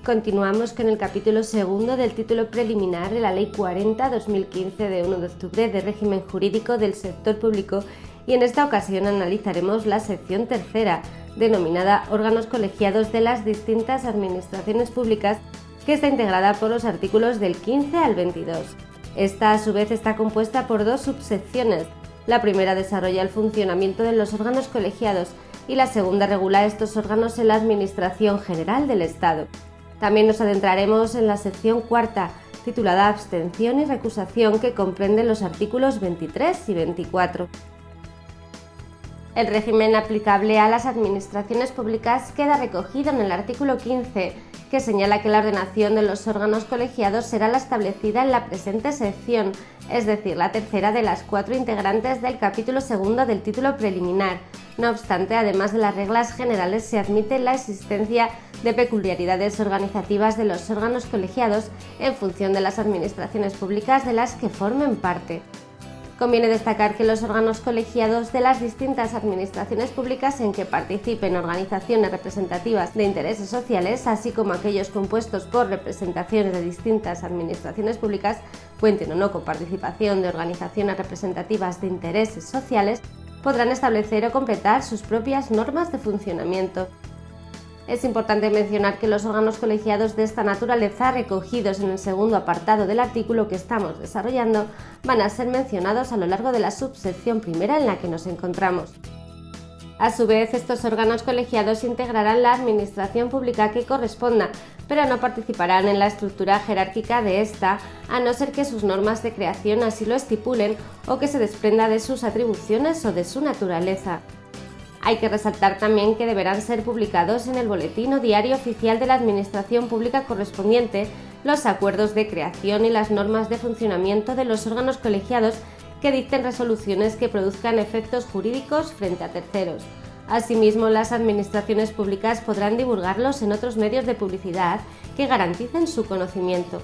Continuamos con el capítulo segundo del título preliminar de la Ley 40/2015 de 1 de octubre de régimen jurídico del sector público y en esta ocasión analizaremos la sección tercera, denominada órganos colegiados de las distintas administraciones públicas, que está integrada por los artículos del 15 al 22. Esta a su vez está compuesta por dos subsecciones. La primera desarrolla el funcionamiento de los órganos colegiados y la segunda regula estos órganos en la Administración General del Estado. También nos adentraremos en la sección cuarta, titulada Abstención y Recusación, que comprende los artículos 23 y 24. El régimen aplicable a las administraciones públicas queda recogido en el artículo 15, que señala que la ordenación de los órganos colegiados será la establecida en la presente sección, es decir, la tercera de las 4 integrantes del capítulo segundo del título preliminar. No obstante, además de las reglas generales, se admite la existencia de peculiaridades organizativas de los órganos colegiados en función de las administraciones públicas de las que formen parte. Conviene destacar que los órganos colegiados de las distintas administraciones públicas en que participen organizaciones representativas de intereses sociales, así como aquellos compuestos por representaciones de distintas administraciones públicas, cuenten o no con participación de organizaciones representativas de intereses sociales, podrán establecer o completar sus propias normas de funcionamiento. Es importante mencionar que los órganos colegiados de esta naturaleza, recogidos en el segundo apartado del artículo que estamos desarrollando, van a ser mencionados a lo largo de la subsección primera en la que nos encontramos. A su vez, estos órganos colegiados integrarán la administración pública que corresponda, pero no participarán en la estructura jerárquica de esta, a no ser que sus normas de creación así lo estipulen o que se desprenda de sus atribuciones o de su naturaleza. Hay que resaltar también que deberán ser publicados en el Boletín o Diario Oficial de la Administración Pública correspondiente los acuerdos de creación y las normas de funcionamiento de los órganos colegiados que dicten resoluciones que produzcan efectos jurídicos frente a terceros. Asimismo, las administraciones públicas podrán divulgarlos en otros medios de publicidad que garanticen su conocimiento.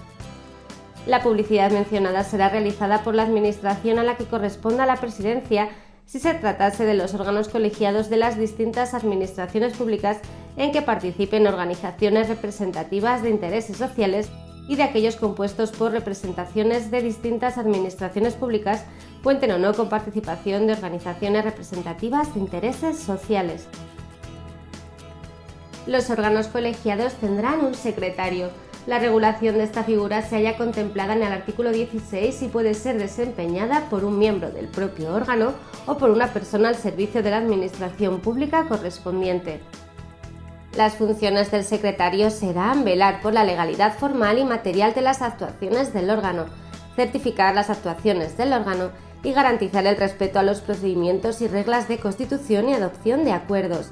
La publicidad mencionada será realizada por la administración a la que corresponda la presidencia si se tratase de los órganos colegiados de las distintas administraciones públicas en que participen organizaciones representativas de intereses sociales y de aquellos compuestos por representaciones de distintas administraciones públicas, cuenten o no con participación de organizaciones representativas de intereses sociales. Los órganos colegiados tendrán un secretario. La regulación de esta figura se halla contemplada en el artículo 16 y puede ser desempeñada por un miembro del propio órgano o por una persona al servicio de la administración pública correspondiente. Las funciones del secretario serán velar por la legalidad formal y material de las actuaciones del órgano, certificar las actuaciones del órgano y garantizar el respeto a los procedimientos y reglas de constitución y adopción de acuerdos.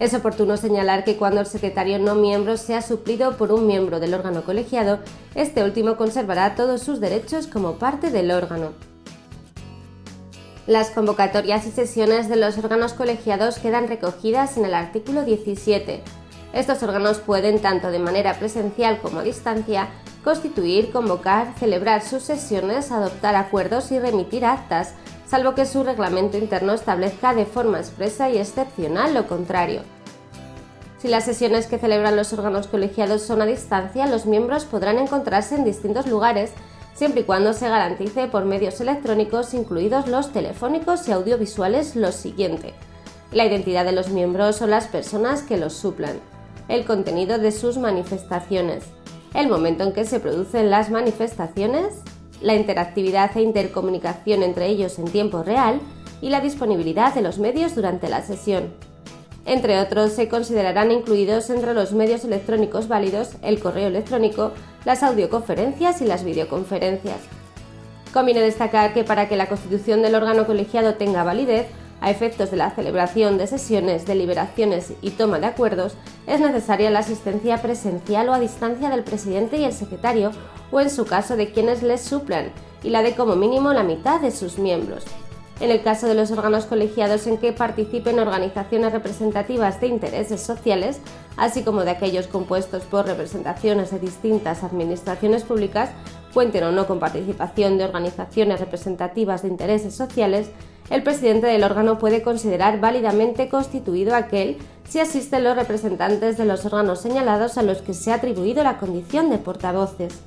Es oportuno señalar que cuando el secretario no miembro sea suplido por un miembro del órgano colegiado, este último conservará todos sus derechos como parte del órgano. Las convocatorias y sesiones de los órganos colegiados quedan recogidas en el artículo 17. Estos órganos pueden, tanto de manera presencial como a distancia, constituir, convocar, celebrar sus sesiones, adoptar acuerdos y remitir actas, salvo que su reglamento interno establezca de forma expresa y excepcional lo contrario. Si las sesiones que celebran los órganos colegiados son a distancia, los miembros podrán encontrarse en distintos lugares, siempre y cuando se garantice por medios electrónicos, incluidos los telefónicos y audiovisuales, lo siguiente: la identidad de los miembros o las personas que los suplan, el contenido de sus manifestaciones, el momento en que se producen las manifestaciones, la interactividad e intercomunicación entre ellos en tiempo real y la disponibilidad de los medios durante la sesión. Entre otros, se considerarán incluidos entre los medios electrónicos válidos el correo electrónico, las audioconferencias y las videoconferencias. Conviene destacar que para que la constitución del órgano colegiado tenga validez, a efectos de la celebración de sesiones, deliberaciones y toma de acuerdos, es necesaria la asistencia presencial o a distancia del presidente y el secretario, o en su caso de quienes les suplan, y la de como mínimo la mitad de sus miembros. En el caso de los órganos colegiados en que participen organizaciones representativas de intereses sociales, así como de aquellos compuestos por representaciones de distintas administraciones públicas, cuenten o no con participación de organizaciones representativas de intereses sociales, el presidente del órgano puede considerar válidamente constituido aquel si asisten los representantes de los órganos señalados a los que se ha atribuido la condición de portavoces.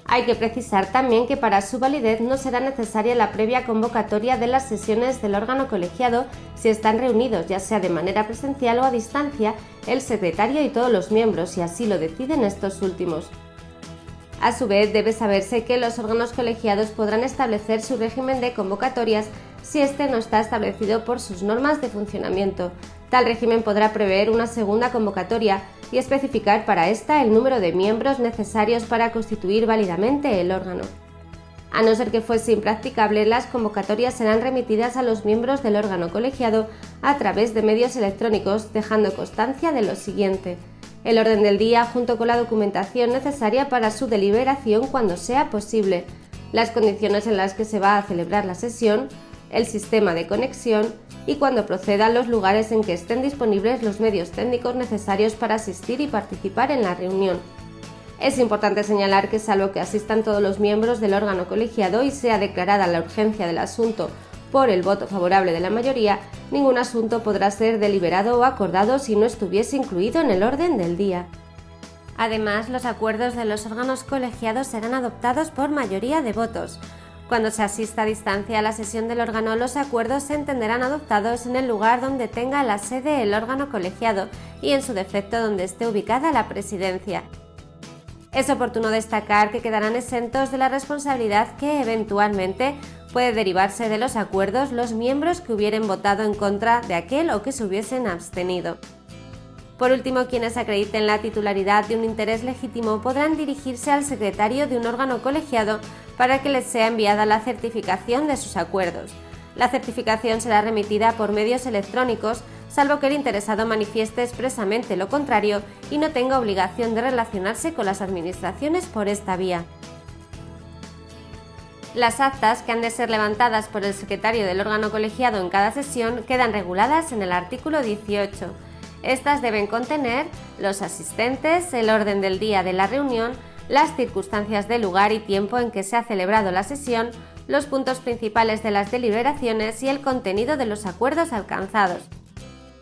Hay que precisar también que para su validez no será necesaria la previa convocatoria de las sesiones del órgano colegiado si están reunidos, ya sea de manera presencial o a distancia, el secretario y todos los miembros, si así lo deciden estos últimos. A su vez, debe saberse que los órganos colegiados podrán establecer su régimen de convocatorias si éste no está establecido por sus normas de funcionamiento. Tal régimen podrá prever una segunda convocatoria y especificar para esta el número de miembros necesarios para constituir válidamente el órgano. A no ser que fuese impracticable, las convocatorias serán remitidas a los miembros del órgano colegiado a través de medios electrónicos, dejando constancia de lo siguiente: el orden del día junto con la documentación necesaria para su deliberación cuando sea posible, las condiciones en las que se va a celebrar la sesión, el sistema de conexión y cuando procedan los lugares en que estén disponibles los medios técnicos necesarios para asistir y participar en la reunión. Es importante señalar que salvo que asistan todos los miembros del órgano colegiado y sea declarada la urgencia del asunto por el voto favorable de la mayoría, ningún asunto podrá ser deliberado o acordado si no estuviese incluido en el orden del día. Además, los acuerdos de los órganos colegiados serán adoptados por mayoría de votos. Cuando se asista a distancia a la sesión del órgano, los acuerdos se entenderán adoptados en el lugar donde tenga la sede el órgano colegiado y, en su defecto, donde esté ubicada la presidencia. Es oportuno destacar que quedarán exentos de la responsabilidad que, eventualmente, puede derivarse de los acuerdos los miembros que hubieren votado en contra de aquel o que se hubiesen abstenido. Por último, quienes acrediten la titularidad de un interés legítimo podrán dirigirse al secretario de un órgano colegiado para que les sea enviada la certificación de sus acuerdos. La certificación será remitida por medios electrónicos, salvo que el interesado manifieste expresamente lo contrario y no tenga obligación de relacionarse con las administraciones por esta vía. Las actas, que han de ser levantadas por el secretario del órgano colegiado en cada sesión, quedan reguladas en el artículo 18. Estas deben contener los asistentes, el orden del día de la reunión, las circunstancias del lugar y tiempo en que se ha celebrado la sesión, los puntos principales de las deliberaciones y el contenido de los acuerdos alcanzados.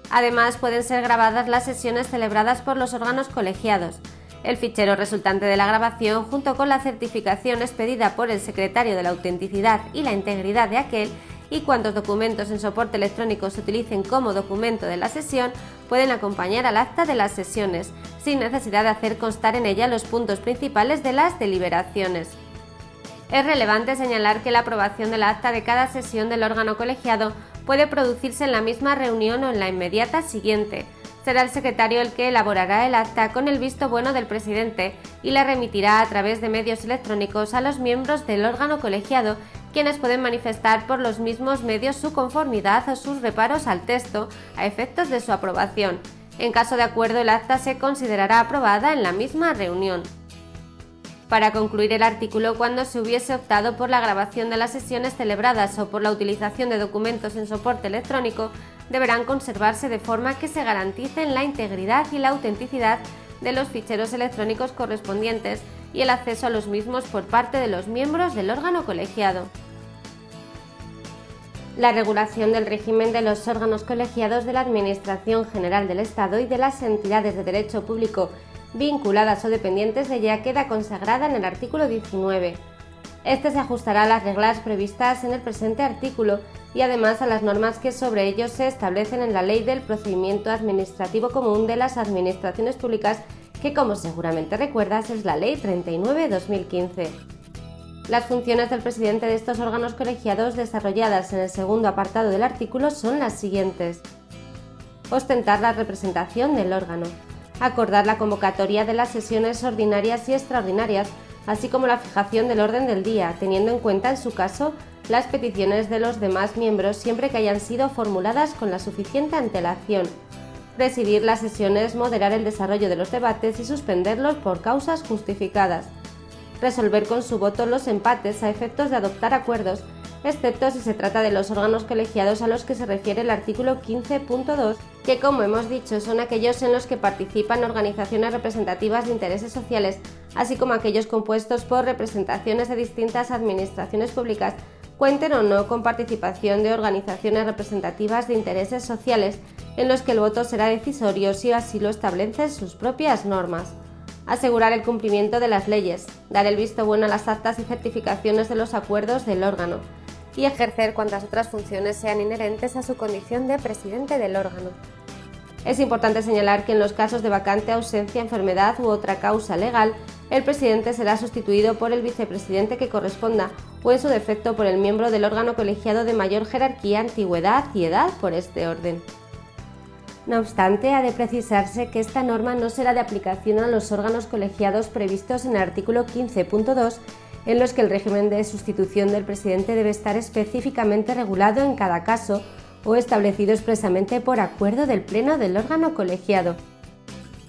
Además, pueden ser grabadas las sesiones celebradas por los órganos colegiados. El fichero resultante de la grabación, junto con la certificación expedida por el secretario de la autenticidad y la integridad de aquel, y cuantos documentos en soporte electrónico se utilicen como documento de la sesión, pueden acompañar al acta de las sesiones, sin necesidad de hacer constar en ella los puntos principales de las deliberaciones. Es relevante señalar que la aprobación del acta de cada sesión del órgano colegiado puede producirse en la misma reunión o en la inmediata siguiente. Será el secretario el que elaborará el acta con el visto bueno del presidente y la remitirá a través de medios electrónicos a los miembros del órgano colegiado, quienes pueden manifestar por los mismos medios su conformidad o sus reparos al texto a efectos de su aprobación. En caso de acuerdo, el acta se considerará aprobada en la misma reunión. Para concluir el artículo, cuando se hubiese optado por la grabación de las sesiones celebradas o por la utilización de documentos en soporte electrónico, deberán conservarse de forma que se garanticen la integridad y la autenticidad de los ficheros electrónicos correspondientes y el acceso a los mismos por parte de los miembros del órgano colegiado. La regulación del régimen de los órganos colegiados de la Administración General del Estado y de las entidades de derecho público vinculadas o dependientes de ella queda consagrada en el artículo 19. Este se ajustará a las reglas previstas en el presente artículo y además a las normas que sobre ellos se establecen en la Ley del Procedimiento Administrativo Común de las Administraciones Públicas, que, como seguramente recuerdas, es la Ley 39/2015. Las funciones del presidente de estos órganos colegiados desarrolladas en el segundo apartado del artículo son las siguientes: ostentar la representación del órgano, acordar la convocatoria de las sesiones ordinarias y extraordinarias, así como la fijación del orden del día, teniendo en cuenta, en su caso, las peticiones de los demás miembros siempre que hayan sido formuladas con la suficiente antelación, presidir las sesiones, moderar el desarrollo de los debates y suspenderlos por causas justificadas, resolver con su voto los empates a efectos de adoptar acuerdos excepto si se trata de los órganos colegiados a los que se refiere el artículo 15.2, que como hemos dicho son aquellos en los que participan organizaciones representativas de intereses sociales, así como aquellos compuestos por representaciones de distintas administraciones públicas, cuenten o no con participación de organizaciones representativas de intereses sociales, en los que el voto será decisorio si así lo establecen sus propias normas. Asegurar el cumplimiento de las leyes, dar el visto bueno a las actas y certificaciones de los acuerdos del órgano, y ejercer cuantas otras funciones sean inherentes a su condición de presidente del órgano. Es importante señalar que en los casos de vacante, ausencia, enfermedad u otra causa legal, el presidente será sustituido por el vicepresidente que corresponda o en su defecto por el miembro del órgano colegiado de mayor jerarquía, antigüedad y edad por este orden. No obstante, ha de precisarse que esta norma no será de aplicación a los órganos colegiados previstos en el artículo 15.2, en los que el régimen de sustitución del presidente debe estar específicamente regulado en cada caso o establecido expresamente por acuerdo del Pleno del órgano colegiado.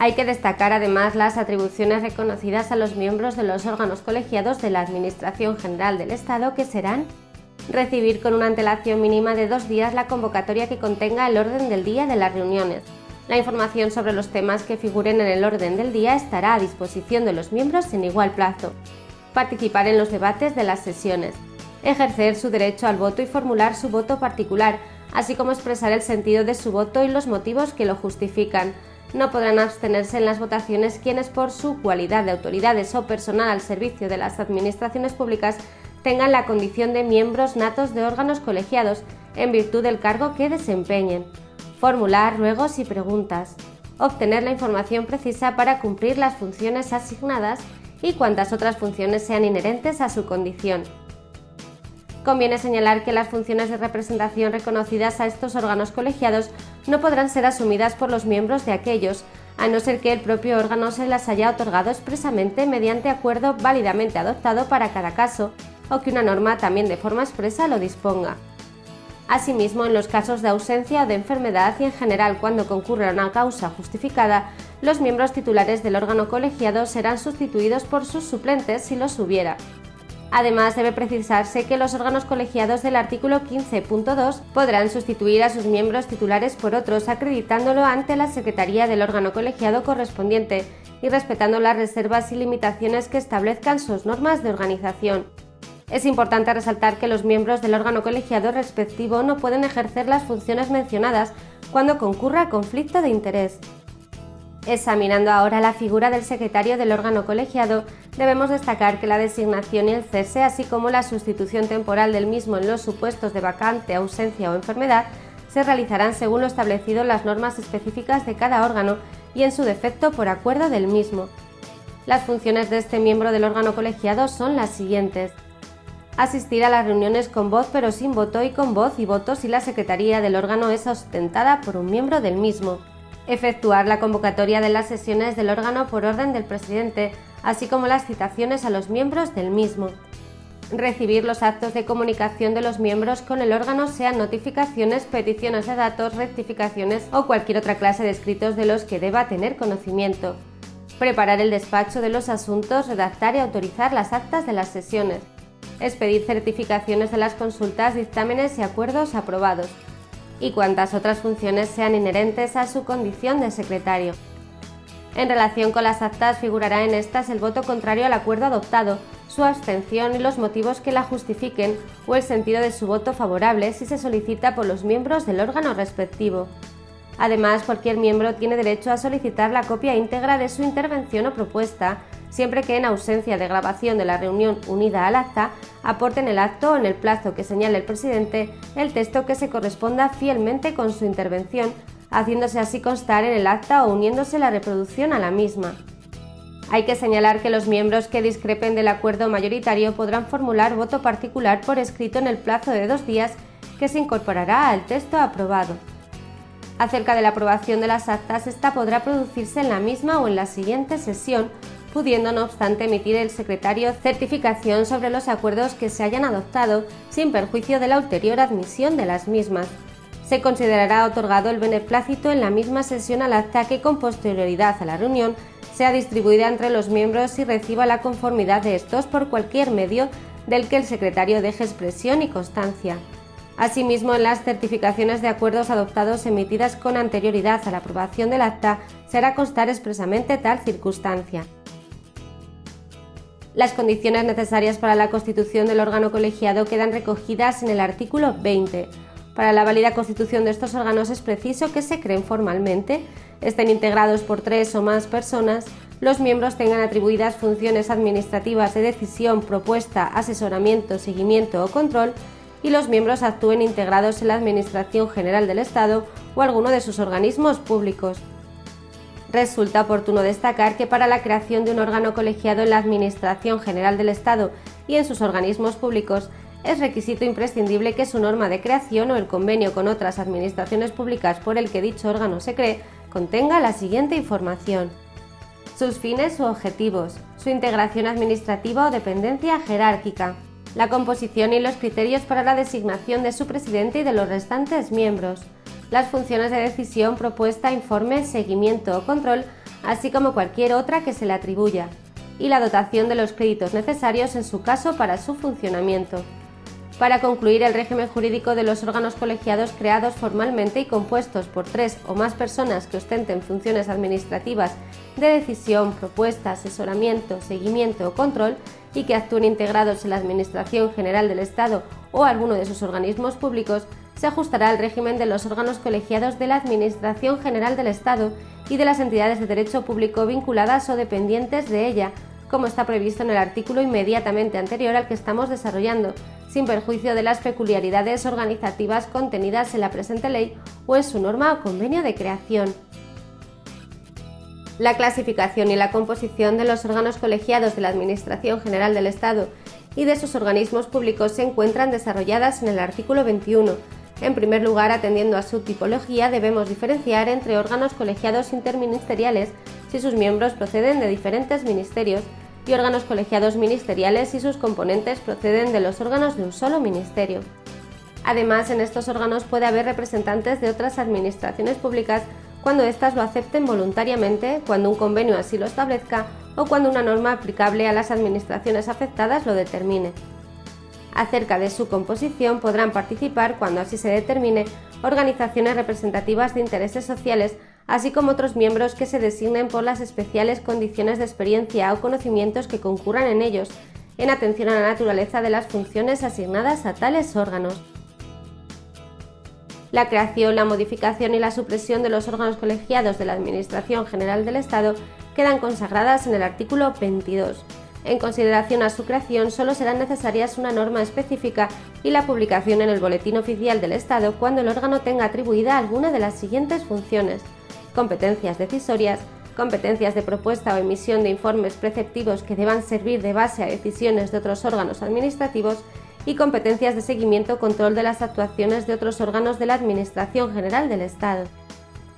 Hay que destacar además las atribuciones reconocidas a los miembros de los órganos colegiados de la Administración General del Estado, que serán: recibir con una antelación mínima de 2 días la convocatoria que contenga el orden del día de las reuniones. La información sobre los temas que figuren en el orden del día estará a disposición de los miembros en igual plazo. Participar en los debates de las sesiones. Ejercer su derecho al voto y formular su voto particular, así como expresar el sentido de su voto y los motivos que lo justifican. No podrán abstenerse en las votaciones quienes, por su cualidad de autoridades o personal al servicio de las administraciones públicas, tengan la condición de miembros natos de órganos colegiados, en virtud del cargo que desempeñen. Formular ruegos y preguntas. Obtener la información precisa para cumplir las funciones asignadas y cuantas otras funciones sean inherentes a su condición. Conviene señalar que las funciones de representación reconocidas a estos órganos colegiados no podrán ser asumidas por los miembros de aquellos, a no ser que el propio órgano se las haya otorgado expresamente mediante acuerdo válidamente adoptado para cada caso, o que una norma también de forma expresa lo disponga. Asimismo, en los casos de ausencia o de enfermedad y en general cuando concurra una causa justificada, los miembros titulares del órgano colegiado serán sustituidos por sus suplentes si los hubiera. Además, debe precisarse que los órganos colegiados del artículo 15.2 podrán sustituir a sus miembros titulares por otros, acreditándolo ante la Secretaría del órgano colegiado correspondiente y respetando las reservas y limitaciones que establezcan sus normas de organización. Es importante resaltar que los miembros del órgano colegiado respectivo no pueden ejercer las funciones mencionadas cuando concurra conflicto de interés. Examinando ahora la figura del secretario del órgano colegiado, debemos destacar que la designación y el cese, así como la sustitución temporal del mismo en los supuestos de vacante, ausencia o enfermedad, se realizarán según lo establecido en las normas específicas de cada órgano y en su defecto por acuerdo del mismo. Las funciones de este miembro del órgano colegiado son las siguientes: asistir a las reuniones con voz pero sin voto y con voz y voto si la secretaría del órgano es ostentada por un miembro del mismo. Efectuar la convocatoria de las sesiones del órgano por orden del presidente, así como las citaciones a los miembros del mismo. Recibir los actos de comunicación de los miembros con el órgano, sean notificaciones, peticiones de datos, rectificaciones o cualquier otra clase de escritos de los que deba tener conocimiento. Preparar el despacho de los asuntos, redactar y autorizar las actas de las sesiones. Expedir certificaciones de las consultas, dictámenes y acuerdos aprobados. Y cuantas otras funciones sean inherentes a su condición de secretario. En relación con las actas, figurará en estas el voto contrario al acuerdo adoptado, su abstención y los motivos que la justifiquen, o el sentido de su voto favorable si se solicita por los miembros del órgano respectivo. Además, cualquier miembro tiene derecho a solicitar la copia íntegra de su intervención o propuesta, siempre que en ausencia de grabación de la reunión unida al acta, aporte en el acto o en el plazo que señale el presidente el texto que se corresponda fielmente con su intervención, haciéndose así constar en el acta o uniéndose la reproducción a la misma. Hay que señalar que los miembros que discrepen del acuerdo mayoritario podrán formular voto particular por escrito en el plazo de 2 días que se incorporará al texto aprobado. Acerca de la aprobación de las actas, esta podrá producirse en la misma o en la siguiente sesión, pudiendo no obstante emitir el secretario certificación sobre los acuerdos que se hayan adoptado, sin perjuicio de la ulterior admisión de las mismas. Se considerará otorgado el beneplácito en la misma sesión al acta que con posterioridad a la reunión sea distribuida entre los miembros y reciba la conformidad de estos por cualquier medio del que el secretario deje expresión y constancia. Asimismo, en las certificaciones de acuerdos adoptados emitidas con anterioridad a la aprobación del acta, se hará constar expresamente tal circunstancia. Las condiciones necesarias para la constitución del órgano colegiado quedan recogidas en el artículo 20. Para la válida constitución de estos órganos es preciso que se creen formalmente, estén integrados por 3 o más personas, los miembros tengan atribuidas funciones administrativas de decisión, propuesta, asesoramiento, seguimiento o control, y los miembros actúen integrados en la Administración General del Estado o alguno de sus organismos públicos. Resulta oportuno destacar que para la creación de un órgano colegiado en la Administración General del Estado y en sus organismos públicos es requisito imprescindible que su norma de creación o el convenio con otras administraciones públicas por el que dicho órgano se cree contenga la siguiente información: sus fines u objetivos, su integración administrativa o dependencia jerárquica, la composición y los criterios para la designación de su presidente y de los restantes miembros, las funciones de decisión, propuesta, informe, seguimiento o control, así como cualquier otra que se le atribuya, y la dotación de los créditos necesarios en su caso para su funcionamiento. Para concluir, el régimen jurídico de los órganos colegiados creados formalmente y compuestos por 3 o más personas que ostenten funciones administrativas de decisión, propuesta, asesoramiento, seguimiento o control y que actúen integrados en la Administración General del Estado o alguno de sus organismos públicos, se ajustará al régimen de los órganos colegiados de la Administración General del Estado y de las entidades de derecho público vinculadas o dependientes de ella, como está previsto en el artículo inmediatamente anterior al que estamos desarrollando, sin perjuicio de las peculiaridades organizativas contenidas en la presente ley o en su norma o convenio de creación. La clasificación y la composición de los órganos colegiados de la Administración General del Estado y de sus organismos públicos se encuentran desarrolladas en el artículo 21. En primer lugar, atendiendo a su tipología, debemos diferenciar entre órganos colegiados interministeriales si sus miembros proceden de diferentes ministerios y órganos colegiados ministeriales si sus componentes proceden de los órganos de un solo ministerio. Además, en estos órganos puede haber representantes de otras administraciones públicas cuando éstas lo acepten voluntariamente, cuando un convenio así lo establezca o cuando una norma aplicable a las administraciones afectadas lo determine. Acerca de su composición podrán participar, cuando así se determine, organizaciones representativas de intereses sociales, así como otros miembros que se designen por las especiales condiciones de experiencia o conocimientos que concurran en ellos, en atención a la naturaleza de las funciones asignadas a tales órganos. La creación, la modificación y la supresión de los órganos colegiados de la Administración General del Estado quedan consagradas en el artículo 22. En consideración a su creación, solo serán necesarias una norma específica y la publicación en el Boletín Oficial del Estado cuando el órgano tenga atribuida alguna de las siguientes funciones: competencias decisorias, competencias de propuesta o emisión de informes preceptivos que deban servir de base a decisiones de otros órganos administrativos y competencias de seguimiento o control de las actuaciones de otros órganos de la Administración General del Estado.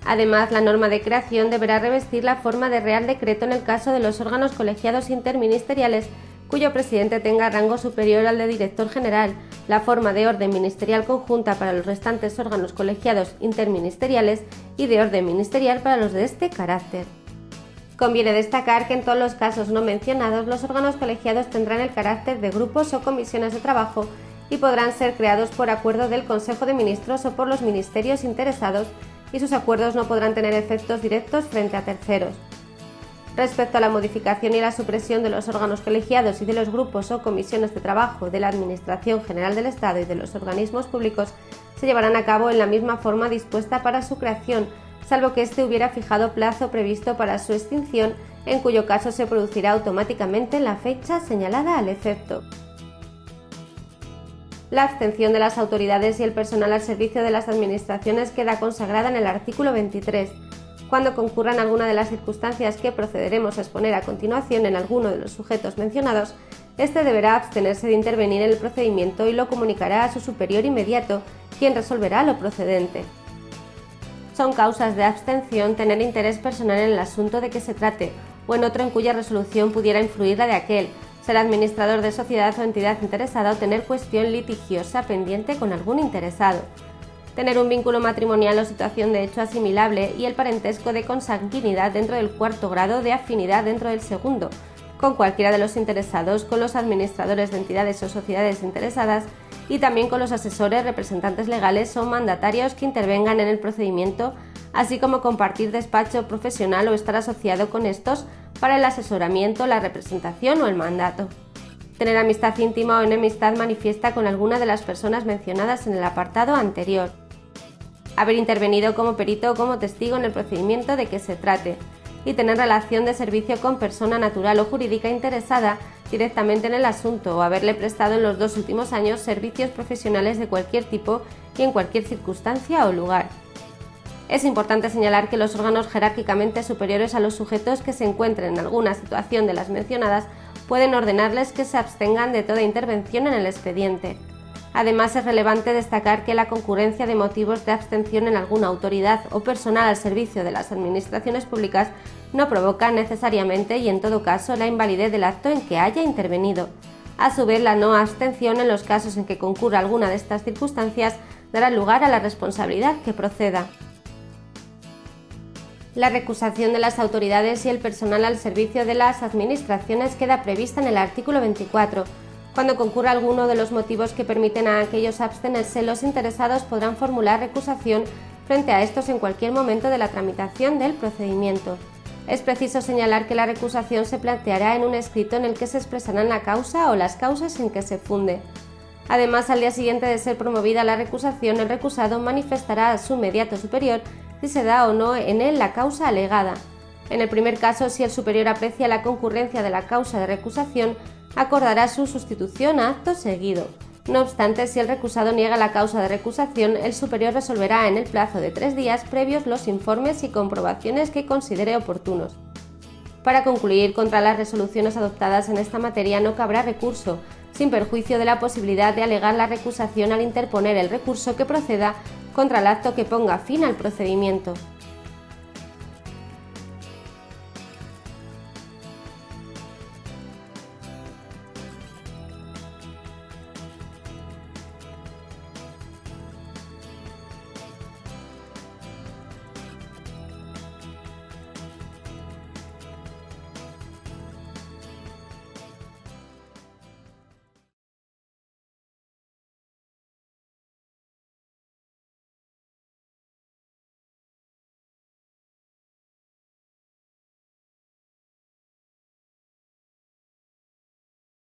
Además, la norma de creación deberá revestir la forma de Real Decreto en el caso de los órganos colegiados interministeriales cuyo presidente tenga rango superior al de director general, la forma de orden ministerial conjunta para los restantes órganos colegiados interministeriales y de orden ministerial para los de este carácter. Conviene destacar que en todos los casos no mencionados, los órganos colegiados tendrán el carácter de grupos o comisiones de trabajo y podrán ser creados por acuerdo del Consejo de Ministros o por los ministerios interesados, y sus acuerdos no podrán tener efectos directos frente a terceros. Respecto a la modificación y la supresión de los órganos colegiados y de los grupos o comisiones de trabajo de la Administración General del Estado y de los organismos públicos, se llevarán a cabo en la misma forma dispuesta para su creación, salvo que éste hubiera fijado plazo previsto para su extinción, en cuyo caso se producirá automáticamente en la fecha señalada al efecto. La abstención de las autoridades y el personal al servicio de las administraciones queda consagrada en el artículo 23. Cuando concurran alguna de las circunstancias que procederemos a exponer a continuación en alguno de los sujetos mencionados, éste deberá abstenerse de intervenir en el procedimiento y lo comunicará a su superior inmediato, quien resolverá lo procedente. Son causas de abstención tener interés personal en el asunto de que se trate, o en otro en cuya resolución pudiera influir la de aquel, ser administrador de sociedad o entidad interesada o tener cuestión litigiosa pendiente con algún interesado. Tener un vínculo matrimonial o situación de hecho asimilable y el parentesco de consanguinidad dentro del cuarto grado, de afinidad dentro del segundo, con cualquiera de los interesados, con los administradores de entidades o sociedades interesadas y también con los asesores, representantes legales o mandatarios que intervengan en el procedimiento, así como compartir despacho profesional o estar asociado con estos para el asesoramiento, la representación o el mandato. Tener amistad íntima o enemistad manifiesta con alguna de las personas mencionadas en el apartado anterior. Haber intervenido como perito o como testigo en el procedimiento de que se trate. Y tener relación de servicio con persona natural o jurídica interesada directamente en el asunto o haberle prestado en los 2 últimos años servicios profesionales de cualquier tipo y en cualquier circunstancia o lugar. Es importante señalar que los órganos jerárquicamente superiores a los sujetos que se encuentren en alguna situación de las mencionadas pueden ordenarles que se abstengan de toda intervención en el expediente. Además, es relevante destacar que la concurrencia de motivos de abstención en alguna autoridad o personal al servicio de las administraciones públicas no provoca necesariamente y en todo caso la invalidez del acto en que haya intervenido. A su vez, la no abstención en los casos en que concurra alguna de estas circunstancias dará lugar a la responsabilidad que proceda. La recusación de las autoridades y el personal al servicio de las administraciones queda prevista en el artículo 24. Cuando concurra alguno de los motivos que permiten a aquellos abstenerse, los interesados podrán formular recusación frente a estos en cualquier momento de la tramitación del procedimiento. Es preciso señalar que la recusación se planteará en un escrito en el que se expresarán la causa o las causas en que se funde. Además, al día siguiente de ser promovida la recusación, el recusado manifestará a su inmediato superior si se da o no en él la causa alegada. En el primer caso, si el superior aprecia la concurrencia de la causa de recusación, acordará su sustitución a acto seguido. No obstante, si el recusado niega la causa de recusación, el superior resolverá en el plazo de 3 días previos los informes y comprobaciones que considere oportunos. Para concluir, contra las resoluciones adoptadas en esta materia no cabrá recurso, sin perjuicio de la posibilidad de alegar la recusación al interponer el recurso que proceda contra el acto que ponga fin al procedimiento.